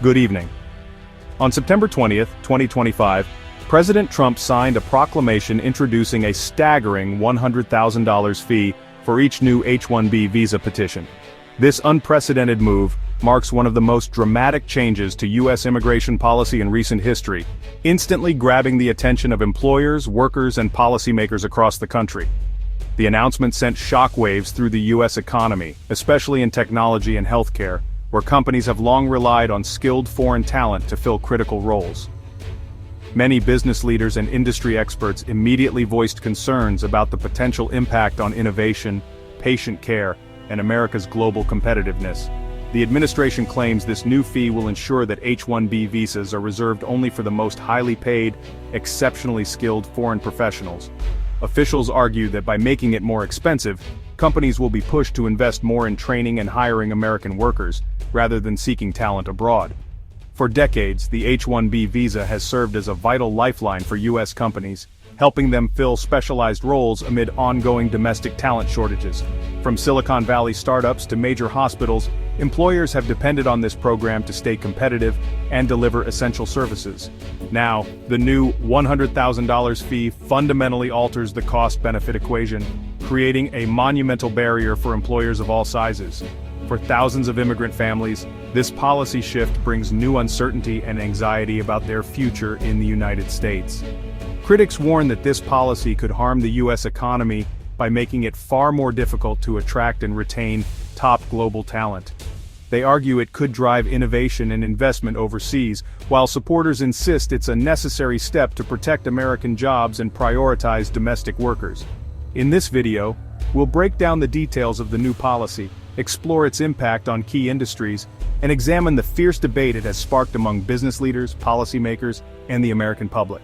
Good evening. On September 20th, 2025, President Trump signed a proclamation introducing a staggering $100,000 fee for each new H-1B visa petition. This unprecedented move marks one of the most dramatic changes to U.S. immigration policy in recent history, instantly grabbing the attention of employers, workers, and policymakers across the country. The announcement sent shockwaves through the U.S. economy, especially in technology and healthcare, where companies have long relied on skilled foreign talent to fill critical roles. Many business leaders and industry experts immediately voiced concerns about the potential impact on innovation, patient care, and America's global competitiveness. The administration claims this new fee will ensure that H-1B visas are reserved only for the most highly paid, exceptionally skilled foreign professionals. Officials argue that by making it more expensive, companies will be pushed to invest more in training and hiring American workers, rather than seeking talent abroad. For decades, the H-1B visa has served as a vital lifeline for U.S. companies, helping them fill specialized roles amid ongoing domestic talent shortages. From Silicon Valley startups to major hospitals, employers have depended on this program to stay competitive and deliver essential services. Now, the new $100,000 fee fundamentally alters the cost-benefit equation, creating a monumental barrier for employers of all sizes. For thousands of immigrant families, this policy shift brings new uncertainty and anxiety about their future in the United States. Critics warn that this policy could harm the U.S. economy by making it far more difficult to attract and retain top global talent. They argue it could drive innovation and investment overseas, while supporters insist it's a necessary step to protect American jobs and prioritize domestic workers. In this video, we'll break down the details of the new policy, explore its impact on key industries, and examine the fierce debate it has sparked among business leaders, policymakers, and the American public.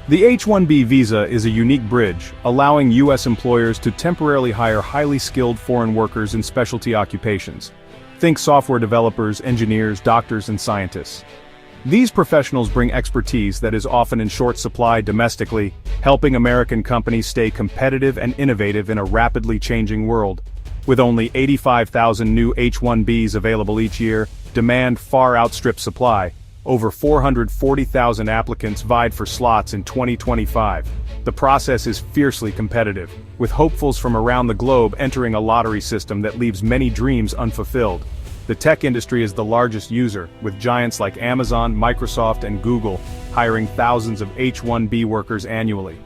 The H-1B visa is a unique bridge, allowing U.S. employers to temporarily hire highly skilled foreign workers in specialty occupations. Think software developers, engineers, doctors, and scientists. These professionals bring expertise that is often in short supply domestically, helping American companies stay competitive and innovative in a rapidly changing world. With only 85,000 new H-1Bs available each year, demand far outstrips supply. Over 440,000 applicants vied for slots in 2025. The process is fiercely competitive, with hopefuls from around the globe entering a lottery system that leaves many dreams unfulfilled. The tech industry is the largest user, with giants like Amazon, Microsoft, and Google hiring thousands of H-1B workers annually.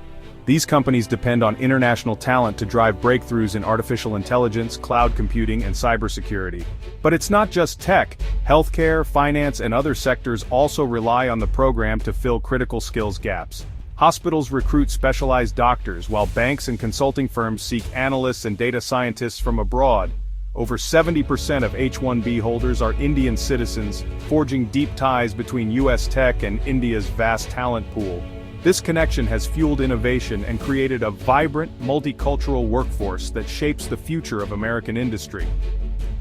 These companies depend on international talent to drive breakthroughs in artificial intelligence, cloud computing, and cybersecurity. But it's not just tech. Healthcare, finance, and other sectors also rely on the program to fill critical skills gaps. Hospitals recruit specialized doctors, while banks and consulting firms seek analysts and data scientists from abroad. Over 70% of H-1B holders are Indian citizens, forging deep ties between U.S. tech and India's vast talent pool. This connection has fueled innovation and created a vibrant, multicultural workforce that shapes the future of American industry.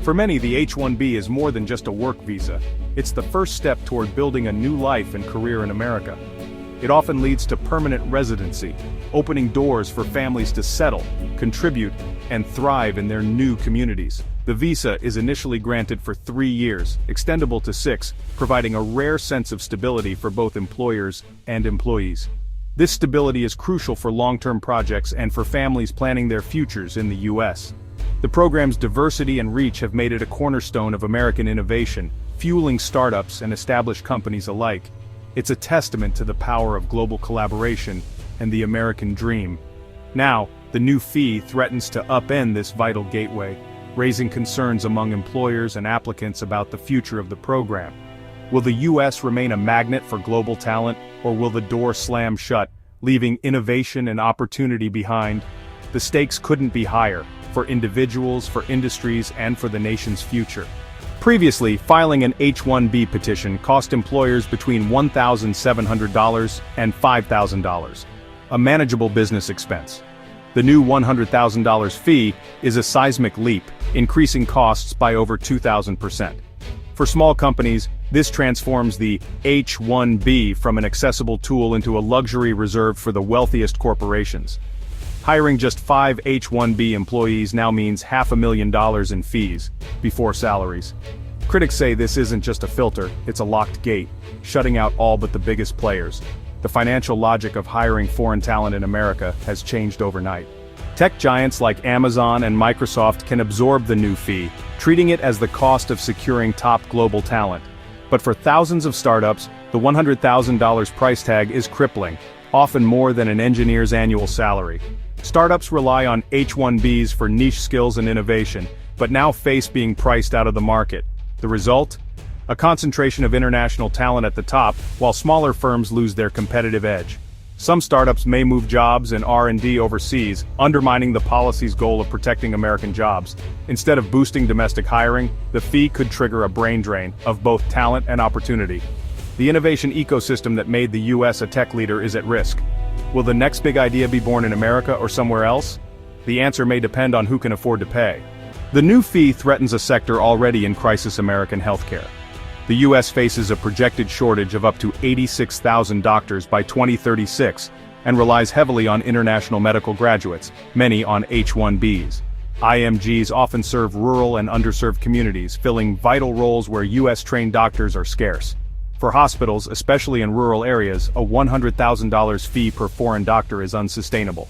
For many, the H-1B is more than just a work visa. It's the first step toward building a new life and career in America. It often leads to permanent residency, opening doors for families to settle, contribute, and thrive in their new communities. The visa is initially granted for 3 years, extendable to 6, providing a rare sense of stability for both employers and employees. This stability is crucial for long-term projects and for families planning their futures in the U.S. The program's diversity and reach have made it a cornerstone of American innovation, fueling startups and established companies alike. It's a testament to the power of global collaboration and the American dream. Now, the new fee threatens to upend this vital gateway, raising concerns among employers and applicants about the future of the program. Will the U.S. remain a magnet for global talent, or will the door slam shut, leaving innovation and opportunity behind? The stakes couldn't be higher, for individuals, for industries, and for the nation's future. Previously, filing an H-1B petition cost employers between $1,700 and $5,000, a manageable business expense. The new $100,000 fee is a seismic leap, increasing costs by over 2,000%. For small companies, this transforms the H-1B from an accessible tool into a luxury reserved for the wealthiest corporations. Hiring just 5 H-1B employees now means $500,000 in fees, before salaries. Critics say this isn't just a filter, it's a locked gate, shutting out all but the biggest players. The financial logic of hiring foreign talent in America has changed overnight. Tech giants like Amazon and Microsoft can absorb the new fee, treating it as the cost of securing top global talent. But for thousands of startups, the $100,000 price tag is crippling, often more than an engineer's annual salary. Startups rely on H-1Bs for niche skills and innovation, but now face being priced out of the market. The result? A concentration of international talent at the top, while smaller firms lose their competitive edge. Some startups may move jobs and R&D overseas, undermining the policy's goal of protecting American jobs. Instead of boosting domestic hiring, the fee could trigger a brain drain of both talent and opportunity. The innovation ecosystem that made the US a tech leader is at risk. Will the next big idea be born in America or somewhere else? The answer may depend on who can afford to pay. The new fee threatens a sector already in crisis: American healthcare. The US faces a projected shortage of up to 86,000 doctors by 2036, and relies heavily on international medical graduates, many on H-1Bs. IMGs often serve rural and underserved communities, filling vital roles where US-trained doctors are scarce. For hospitals, especially in rural areas, a $100,000 fee per foreign doctor is unsustainable.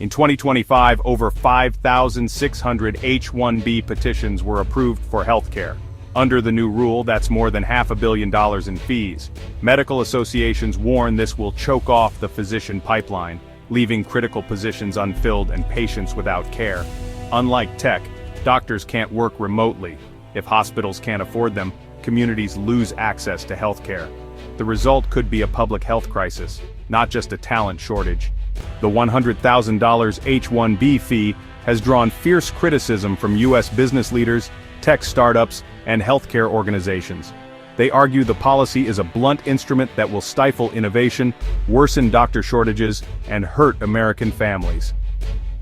In 2025, over 5,600 H-1B petitions were approved for healthcare. Under the new rule, that's more than $500 million in fees. Medical associations warn this will choke off the physician pipeline, leaving critical positions unfilled and patients without care. Unlike tech, doctors can't work remotely. If hospitals can't afford them, communities lose access to healthcare. The result could be a public health crisis, not just a talent shortage. The $100,000 H-1B fee has drawn fierce criticism from US business leaders, tech startups, and healthcare organizations. They argue the policy is a blunt instrument that will stifle innovation, worsen doctor shortages, and hurt American families.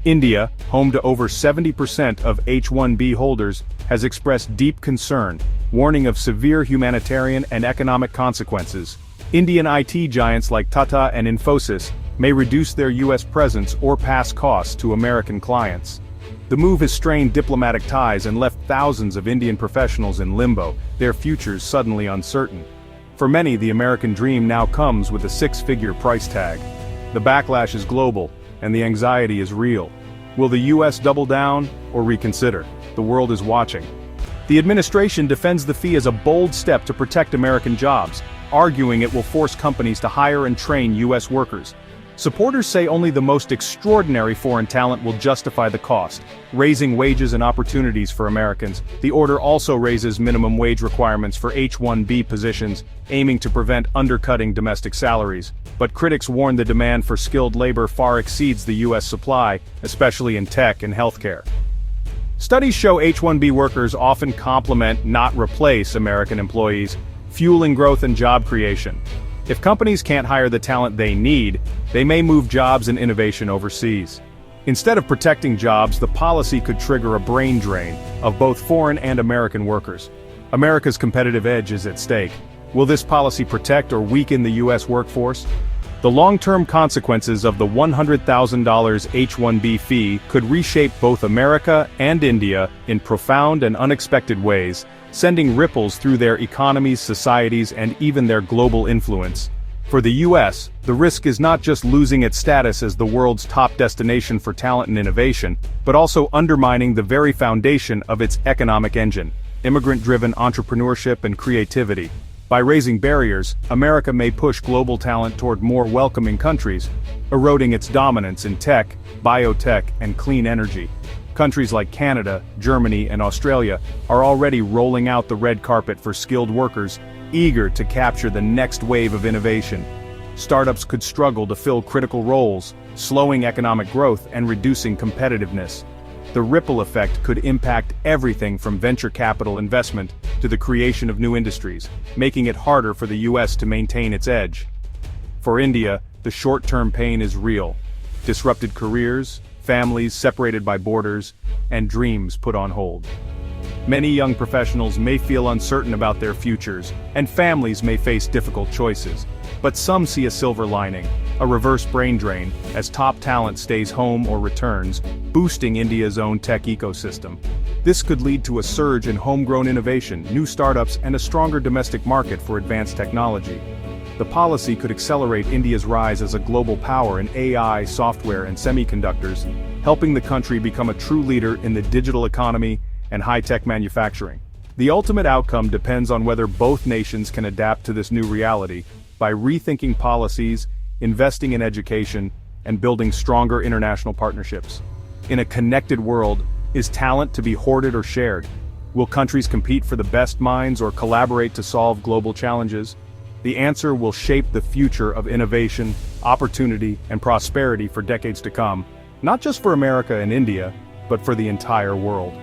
India, home to over 70% of H-1B holders, has expressed deep concern, warning of severe humanitarian and economic consequences. Indian IT giants like Tata and Infosys may reduce their US presence or pass costs to American clients. The move has strained diplomatic ties and left thousands of Indian professionals in limbo, their futures suddenly uncertain. For many, the American dream now comes with a six-figure price tag. The backlash is global, and the anxiety is real. Will the US double down or reconsider? The world is watching. The administration defends the fee as a bold step to protect American jobs, arguing it will force companies to hire and train US workers. Supporters say only the most extraordinary foreign talent will justify the cost, raising wages and opportunities for Americans. The order also raises minimum wage requirements for H-1B positions, aiming to prevent undercutting domestic salaries. But critics warn the demand for skilled labor far exceeds the US supply, especially in tech and healthcare. Studies show H-1B workers often complement, not replace, American employees, fueling growth and job creation. If companies can't hire the talent they need, they may move jobs and innovation overseas. Instead of protecting jobs, the policy could trigger a brain drain of both foreign and American workers. America's competitive edge is at stake. Will this policy protect or weaken the US workforce? The long-term consequences of the $100,000 H-1B fee could reshape both America and India in profound and unexpected ways, sending ripples through their economies, societies, and even their global influence. For the US, the risk is not just losing its status as the world's top destination for talent and innovation, but also undermining the very foundation of its economic engine: immigrant-driven entrepreneurship and creativity. By raising barriers, America may push global talent toward more welcoming countries, eroding its dominance in tech, biotech, and clean energy. Countries like Canada, Germany, and Australia are already rolling out the red carpet for skilled workers, eager to capture the next wave of innovation. Startups could struggle to fill critical roles, slowing economic growth and reducing competitiveness. The ripple effect could impact everything from venture capital investment to the creation of new industries, making it harder for the US to maintain its edge. For India, the short-term pain is real. Disrupted careers, families separated by borders, and dreams put on hold. Many young professionals may feel uncertain about their futures, and families may face difficult choices. But some see a silver lining, a reverse brain drain, as top talent stays home or returns, boosting India's own tech ecosystem. This could lead to a surge in homegrown innovation, new startups, and a stronger domestic market for advanced technology. The policy could accelerate India's rise as a global power in AI, software, and semiconductors, helping the country become a true leader in the digital economy and high-tech manufacturing. The ultimate outcome depends on whether both nations can adapt to this new reality by rethinking policies, investing in education, and building stronger international partnerships. In a connected world, is talent to be hoarded or shared? Will countries compete for the best minds or collaborate to solve global challenges? The answer will shape the future of innovation, opportunity, and prosperity for decades to come, not just for America and India, but for the entire world.